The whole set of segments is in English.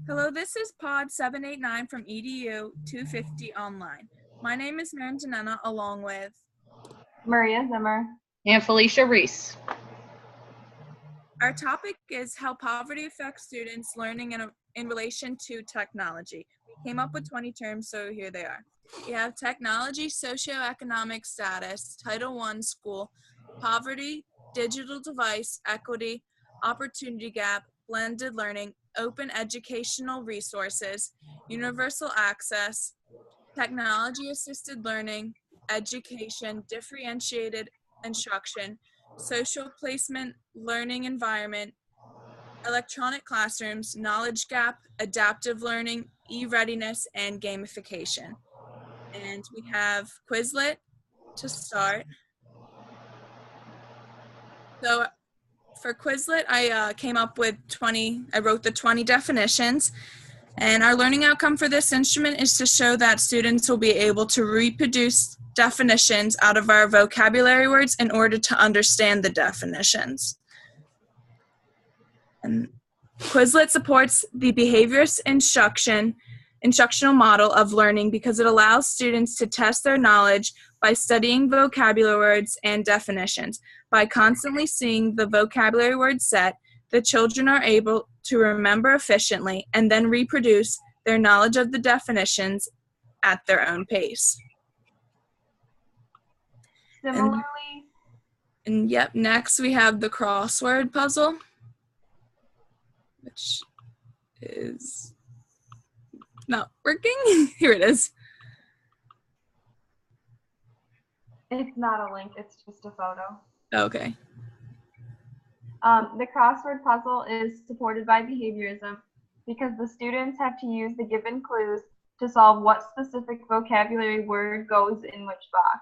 Hello, this is Pod 789 from EDU 250 Online. My name is Maren Janena, along with Maria Zimmer and Felicia Reese. Our topic is how poverty affects students learning in relation to technology. We came up with 20 terms, so here they are. We have technology, socioeconomic status, Title I school, poverty, digital device, equity, opportunity gap, blended learning, open educational resources, universal access, technology-assisted learning, education, differentiated instruction, social placement, learning environment, electronic classrooms, knowledge gap, adaptive learning, e-readiness, and gamification. And we have Quizlet to start. So for Quizlet, I came up with I wrote the 20 definitions. And our learning outcome for this instrument is to show that students will be able to reproduce definitions out of our vocabulary words in order to understand the definitions. And Quizlet supports the behaviorist instructional model of learning because it allows students to test their knowledge by studying vocabulary words and definitions. By constantly seeing the vocabulary word set, the children are able to remember efficiently and then reproduce their knowledge of the definitions at their own pace. Similarly, and next we have the crossword puzzle, which is not working. Here it is. it's not a link, it's just a photo. Okay. The crossword puzzle is supported by behaviorism because the students have to use the given clues to solve what specific vocabulary word goes in which box.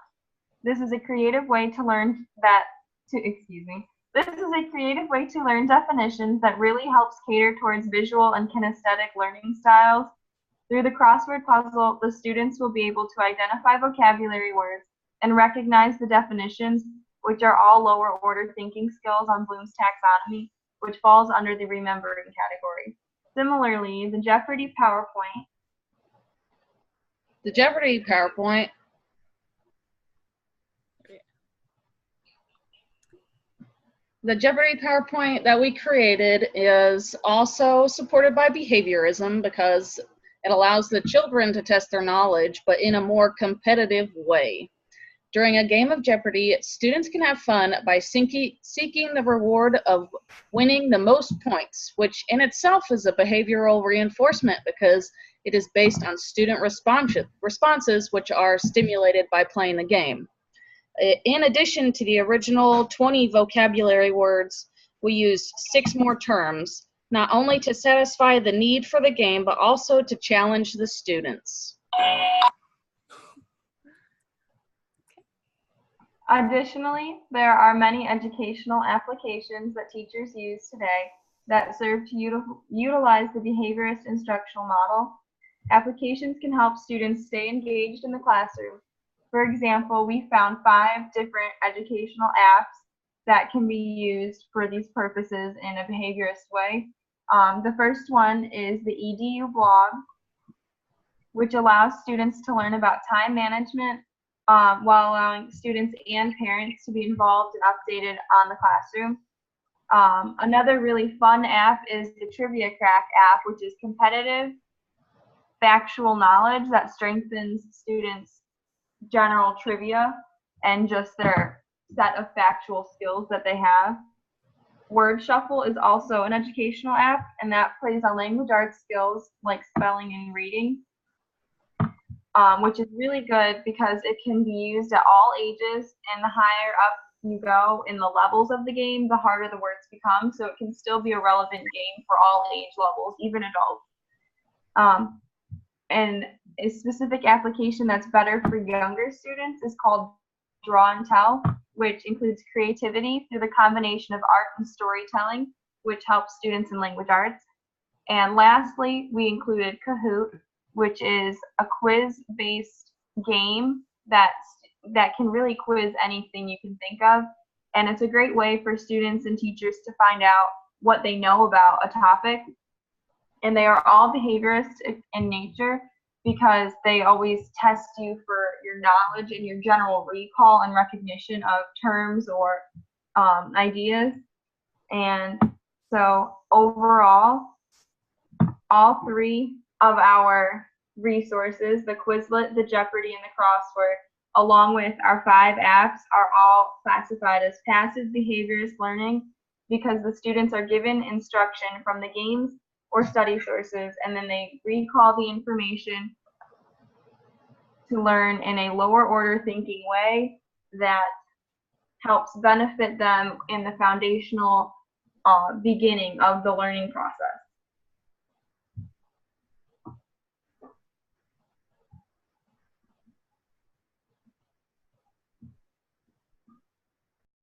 This is a creative way to learn This is a creative way to learn definitions that really helps cater towards visual and kinesthetic learning styles. Through the crossword puzzle, the students will be able to identify vocabulary words and recognize the definitions, which are all lower order thinking skills on Bloom's taxonomy, which falls under the remembering category. Similarly, the Jeopardy PowerPoint that we created is also supported by behaviorism because it allows the children to test their knowledge, but in a more competitive way. During a game of Jeopardy, students can have fun by seeking the reward of winning the most points, which in itself is a behavioral reinforcement because it is based on student responses, which are stimulated by playing the game. In addition to the original 20 vocabulary words, we used 6 more terms, not only to satisfy the need for the game, but also to challenge the students. Additionally, there are many educational applications that teachers use today that serve to utilize the behaviorist instructional model. Applications can help students stay engaged in the classroom. For example, we found 5 different educational apps that can be used for these purposes in a behaviorist way. The first one is the EDU blog, which allows students to learn about time management while allowing students and parents to be involved and updated on the classroom. Another really fun app is the Trivia Crack app, which is competitive factual knowledge that strengthens students' general trivia and just their set of factual skills that they have. Word Shuffle is also an educational app, and that plays on language arts skills like spelling and reading, which is really good because it can be used at all ages, and the higher up you go in the levels of the game, the harder the words become, so it can still be a relevant game for all age levels, even adults. And a specific application that's better for younger students is called Draw and Tell, which includes creativity through the combination of art and storytelling, which helps students in language arts. And lastly, we included Kahoot, which is a quiz-based game that can really quiz anything you can think of. And it's a great way for students and teachers to find out what they know about a topic And they are all behaviorist in nature because they always test you for your knowledge and your general recall and recognition of terms or ideas. And so overall, all three of our resources, the Quizlet, the Jeopardy, and the crossword, along with our 5 apps, are all classified as passive behaviorist learning because the students are given instruction from the games or study sources, and then they recall the information to learn in a lower order thinking way that helps benefit them in the foundational beginning of the learning process.